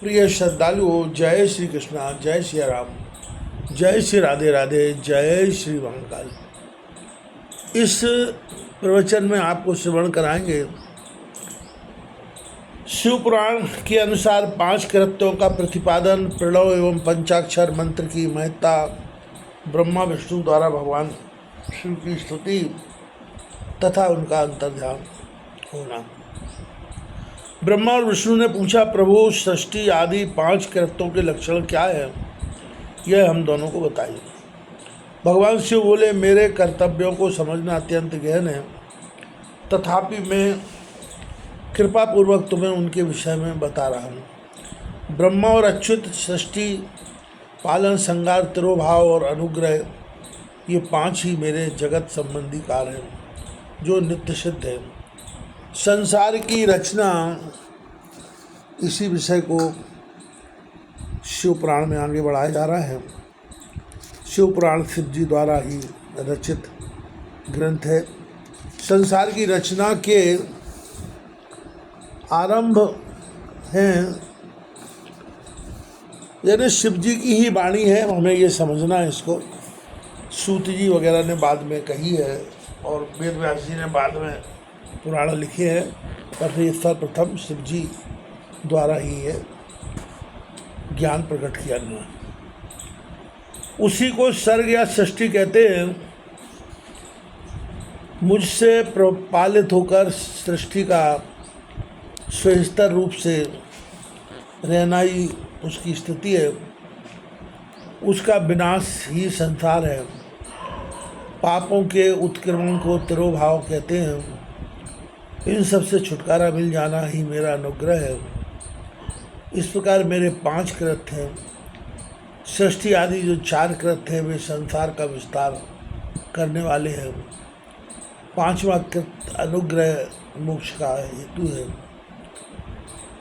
प्रिय श्रद्धालुओं, जय श्री कृष्णा, जय श्री राम, जय श्री राधे राधे, जय श्री महाकाल। इस प्रवचन में आपको श्रवण कराएंगे शिव पुराण के अनुसार 5 कृत्यों का प्रतिपादन, प्रणव एवं पंचाक्षर मंत्र की महत्ता, ब्रह्मा विष्णु द्वारा भगवान शिव की स्तुति तथा उनका अंतर्ध्यान होना। ब्रह्मा और विष्णु ने पूछा, प्रभु सृष्टि आदि 5 कृत्यों के लक्षण क्या है, यह हम दोनों को बताइए। भगवान शिव बोले, मेरे कर्तव्यों को समझना अत्यंत गहन है, तथापि मैं कृपा पूर्वक तुम्हें उनके विषय में बता रहा हूँ। ब्रह्मा और अच्युत, सृष्टि, पालन, संहार, तिरोभाव और अनुग्रह, ये 5 ही मेरे जगत संबंधी कार्य हैं जो नित्य सिद्ध है। संसार की रचना, इसी विषय को शिव पुराण में आगे बढ़ाया जा रहा है। शिव पुराण शिव जी द्वारा ही रचित ग्रंथ है। संसार की रचना के आरंभ हैं, यानी शिव जी की ही वाणी है, हमें ये समझना है। इसको सूत जी वगैरह ने बाद में कही है और वेद व्यास जी ने बाद में पुराण लिखे हैं, पर ये सर्वप्रथम शिव जी द्वारा ही है ज्ञान प्रकट किया गया। उसी को सर्ग या सृष्टि कहते हैं। मुझसे पालित होकर सृष्टि का स्वस्थर रूप से रहना ही उसकी स्थिति है, उसका विनाश ही संसार है। पापों के उत्क्रमण को तिरोभाव कहते हैं। इन सब से छुटकारा मिल जाना ही मेरा अनुग्रह है। इस प्रकार मेरे 5 कृत्य हैं। सृष्टि आदि जो 4 कृत्य हैं, वे संसार का विस्तार करने वाले हैं। 5वां कृत्य अनुग्रह मोक्ष का हेतु है।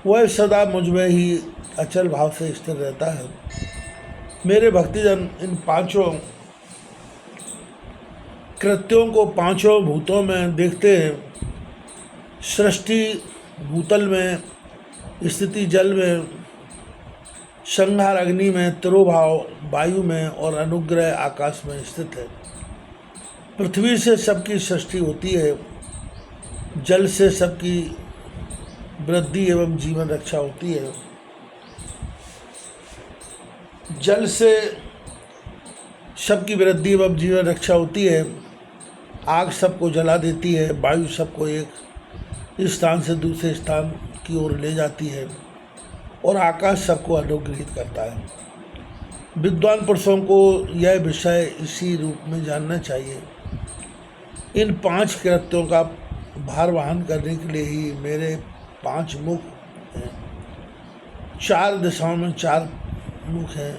वह सदा मुझ में ही अचल भाव से स्थिर रहता है। मेरे भक्तिजन इन 5 कृत्यों को 5 भूतों में देखते हैं। सृष्टि भूतल में, स्थिति जल में, संहार अग्नि में, तिरोभाव वायु में और अनुग्रह आकाश में स्थित है। पृथ्वी से सबकी सृष्टि होती है, जल से सबकी वृद्धि एवं जीवन रक्षा होती है, जल से सबकी वृद्धि एवं जीवन रक्षा होती है, आग सबको जला देती है, वायु सबको एक स्थान से दूसरे स्थान की ओर ले जाती है और आकाश सबको अनुग्रहित करता है। विद्वान पुरुषों को यह विषय इसी रूप में जानना चाहिए। इन 5 कृत्यों का भार वहन करने के लिए ही मेरे 5 मुख हैं। 4 दिशाओं में 4 मुख हैं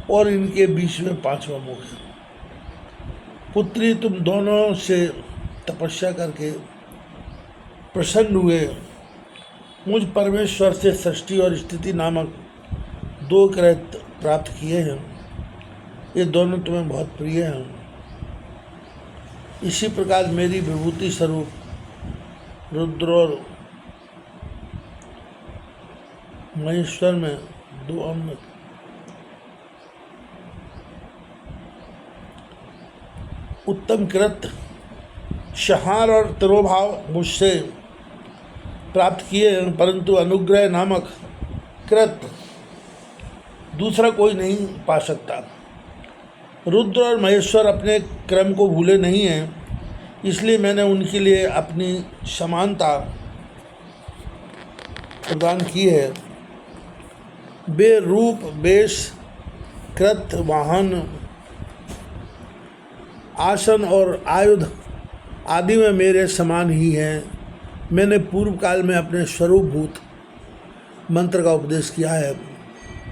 और इनके बीच में 5वां मुख है। पुत्री, तुम दोनों से तपस्या करके प्रसन्न हुए मुझ परमेश्वर से सृष्टि और स्थिति नामक 2 कृत्य प्राप्त किए हैं। ये दोनों तुम्हें बहुत प्रिय हैं। इसी प्रकार मेरी विभूति स्वरूप रुद्र और महेश्वर में 2 अंग, उत्तम कृत्य संहार और तिरोभाव मुझसे प्राप्त किए हैं, परंतु अनुग्रह नामक कृत्य दूसरा कोई नहीं पा सकता। रुद्र और महेश्वर अपने क्रम को भूले नहीं हैं, इसलिए मैंने उनके लिए अपनी समानता प्रदान की है। वे रूप, वेश, कृत्य, वाहन, आसन और आयुध आदि में मेरे समान ही हैं। मैंने पूर्व काल में अपने स्वरूपभूत मंत्र का उपदेश किया है,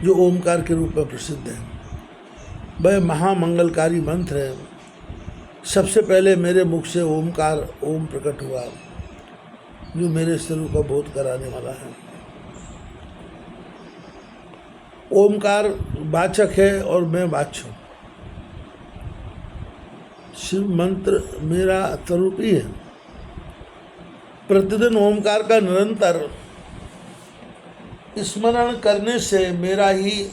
जो ओमकार के रूप में प्रसिद्ध है। वह महामंगलकारी मंत्र है। सबसे पहले मेरे मुख से ओमकार, ओम प्रकट हुआ, जो मेरे स्वरूप का बोध कराने वाला है। ओमकार वाचक है और मैं वाच्य हूँ। शिव मंत्र मेरा स्वरूप ही है। प्रतिदिन ओमकार का निरंतर स्मरण करने से मेरा ही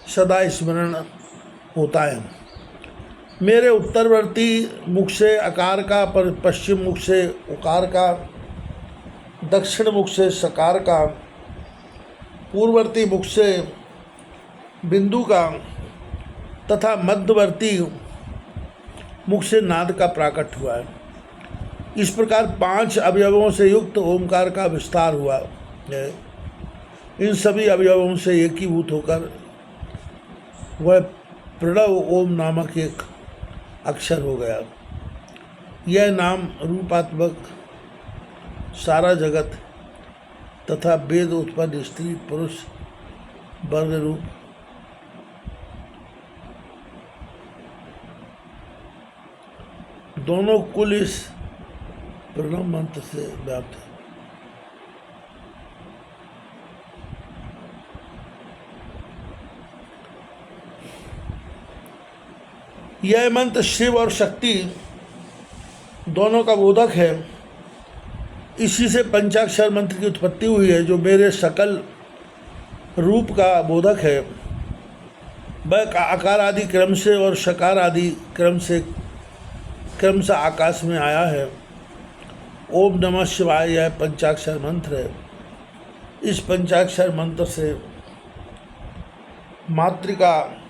सदा स्मरण होता है। मेरे उत्तरवर्ती मुख से अकार का, पश्चिम मुख से उकार का, दक्षिण मुख से सकार का, पूर्ववर्ती मुख से बिंदु का तथा मध्यवर्ती मुख से नाद का प्राकट हुआ है। इस प्रकार 5 अवयवों से युक्त ओमकार का विस्तार हुआ है। इन सभी अवयवों से एकीभूत होकर वह प्रणव ओम नामक एक अक्षर हो गया। यह नाम रूपात्मक सारा जगत तथा वेद उत्पन्न स्त्री पुरुष वर्ग रूप दोनों कुल इस प्रणव मंत्र से व्याप्त है। यह मंत्र शिव और शक्ति दोनों का बोधक है। इसी से पंचाक्षर मंत्र की उत्पत्ति हुई है, जो मेरे सकल रूप का बोधक है। वह आकार आदि क्रम से और शकार आदि क्रम से आकाश में आया है। ओम नमः शिवाय यह पंचाक्षर मंत्र है। इस पंचाक्षर मंत्र से मातृका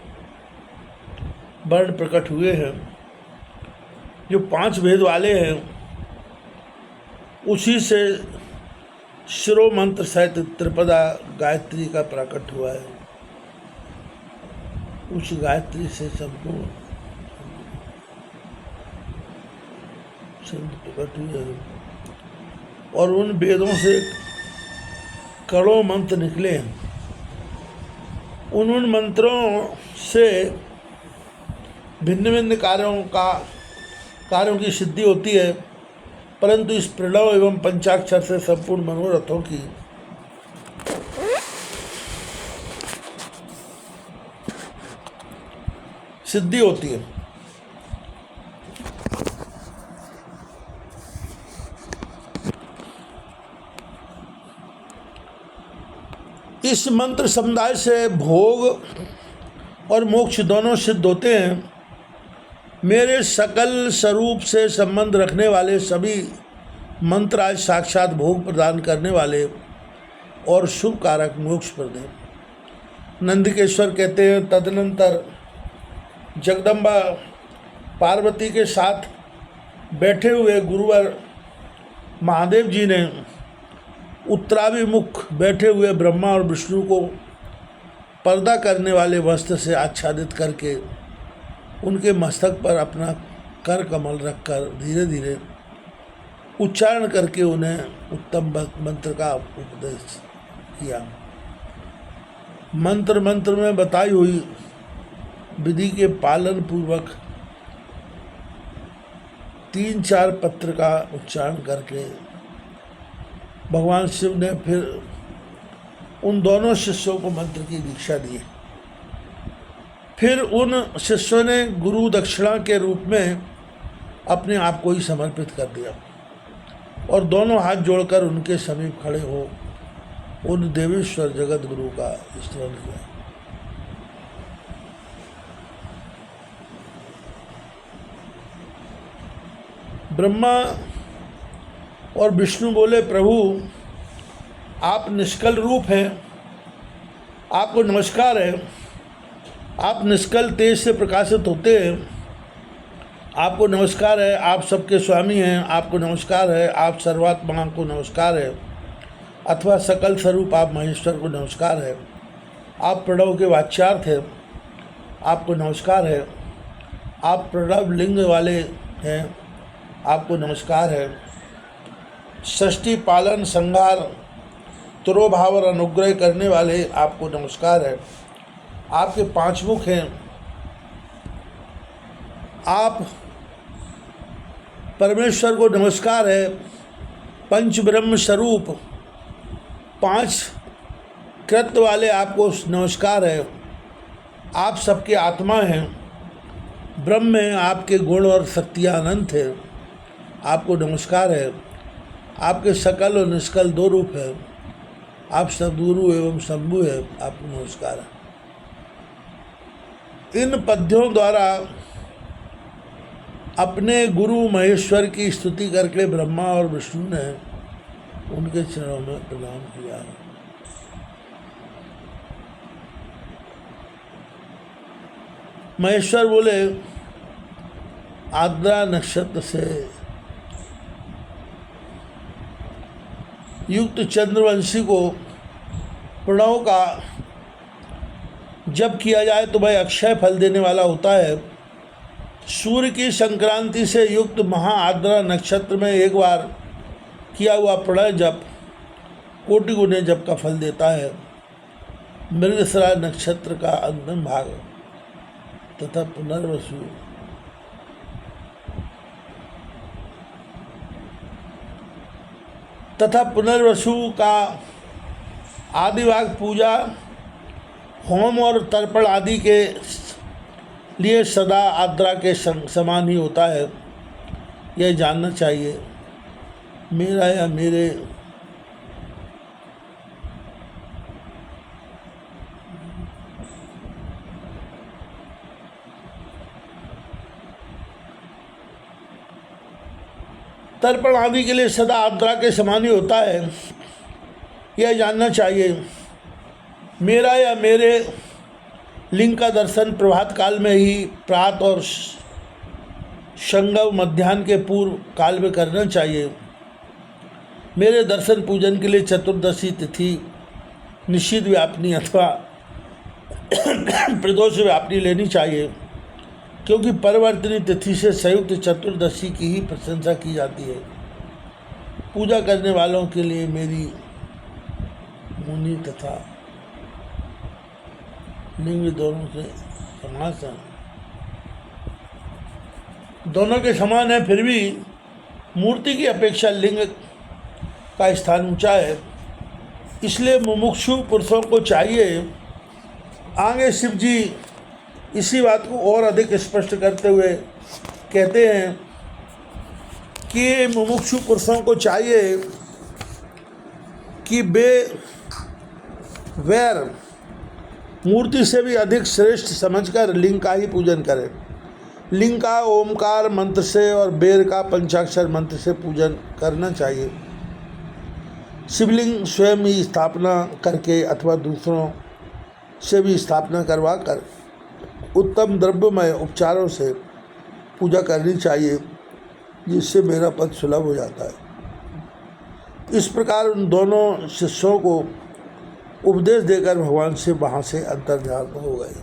वर्ण प्रकट हुए हैं, जो 5 भेद वाले हैं। उसी से शिरो मंत्र सहित त्रिपदा गायत्री का प्रकट हुआ है। उस गायत्री से संपूर्ण प्रकट हुए हैं और उन वेदों से करोड़ों मंत्र निकले हैं। उन मंत्रों से भिन्न भिन्न कार्यों की सिद्धि होती है, परंतु इस प्रणव एवं पंचाक्षर से संपूर्ण मनोरथों की सिद्धि होती है। इस मंत्र समुदाय से भोग और मोक्ष दोनों सिद्ध होते हैं। मेरे सकल स्वरूप से संबंध रखने वाले सभी मंत्र आज साक्षात भोग प्रदान करने वाले और शुभ कारक मोक्षप्रद हैं। नंदिकेश्वर कहते हैं, तदनंतर जगदम्बा पार्वती के साथ बैठे हुए गुरुवर महादेव जी ने उत्तराभिमुख बैठे हुए ब्रह्मा और विष्णु को पर्दा करने वाले वस्त्र से आच्छादित करके उनके मस्तक पर अपना कर कमल रखकर धीरे धीरे उच्चारण करके उन्हें उत्तम मंत्र का उपदेश किया। मंत्र में बताई हुई विधि के पालन पूर्वक 3-4 पत्र का उच्चारण करके भगवान शिव ने फिर उन दोनों शिष्यों को मंत्र की दीक्षा दी। फिर उन शिष्यों ने गुरु दक्षिणा के रूप में अपने आप को ही समर्पित कर दिया और दोनों हाथ जोड़कर उनके समीप खड़े हो उन देवेश्वर जगत गुरु का स्तवन किया। ब्रह्मा और विष्णु बोले, प्रभु आप निष्कल रूप हैं, आपको नमस्कार है। आप निष्कल तेज से प्रकाशित होते हैं, आपको नमस्कार है। आप सबके स्वामी हैं, आपको नमस्कार है। आप सर्वात्मा को नमस्कार है, अथवा सकल स्वरूप आप महेश्वर को नमस्कार है। आप प्रणव के वाच्यार्थ हैं, आपको नमस्कार है। आप प्रणव लिंग वाले हैं, आपको नमस्कार है। सृष्टि पालन संहार तिरोभाव और अनुग्रह करने वाले आपको नमस्कार है। आपके 5 मुख हैं। आप परमेश्वर को नमस्कार है। पंच ब्रह्म स्वरूप 5 कृत्य वाले आपको नमस्कार है। आप सबके आत्मा हैं, ब्रह्म हैं, आपके गुण और शक्तियाँ अनंत है, आपको नमस्कार है। आपके सकल और निष्कल 2 रूप हैं। आप सद्गुरु एवं शंभु है, आपको नमस्कार। इन पद्यों द्वारा अपने गुरु महेश्वर की स्तुति करके ब्रह्मा और विष्णु ने उनके चरणों में प्रणाम किया। महेश्वर बोले, आद्रा नक्षत्र से युक्त चंद्रवंशी को प्रणव का जब किया जाए तो वह अक्षय फल देने वाला होता है। सूर्य की संक्रांति से युक्त महाआद्रा नक्षत्र में एक बार किया हुआ प्रणय जप कोटि गुने जप का फल देता है। मृगशिरा नक्षत्र का अंतिम भाग तथा पुनर्वसु का आदि भाग पूजा, होम और तर्पण आदि के लिए सदा आद्रा के समान ही होता है। यह जानना चाहिए, मेरा या मेरे तर्पण आदि के लिए सदा आद्रा के समान ही होता है। यह जानना चाहिए, मेरा या मेरे लिंग का दर्शन प्रभात काल में ही प्रातः और संगम मध्याह्न के पूर्व काल में करना चाहिए। मेरे दर्शन पूजन के लिए चतुर्दशी तिथि निश्चित व्यापनी अथवा प्रदोष व्यापनी लेनी चाहिए, क्योंकि परिवर्तनी तिथि से संयुक्त चतुर्दशी की ही प्रशंसा की जाती है। पूजा करने वालों के लिए मेरी मुनि तथा लिंग दोनों से समान है, दोनों के समान है, फिर भी मूर्ति की अपेक्षा लिंग का स्थान ऊंचा है। इसलिए मुमुक्षु पुरुषों को चाहिए। आगे शिव जी इसी बात को और अधिक स्पष्ट करते हुए कहते हैं कि मुमुक्षु पुरुषों को चाहिए कि वे वैर मूर्ति से भी अधिक श्रेष्ठ समझकर लिंग का ही पूजन करें। लिंग का ओमकार मंत्र से और बेर का पंचाक्षर मंत्र से पूजन करना चाहिए। शिवलिंग स्वयं ही स्थापना करके अथवा दूसरों से भी स्थापना करवा कर उत्तम द्रव्यमय उपचारों से पूजा करनी चाहिए, जिससे मेरा पद सुलभ हो जाता है। इस प्रकार उन दोनों शिष्यों को उपदेश देकर भगवान से वहाँ से अंतर्ध्यान हो गए।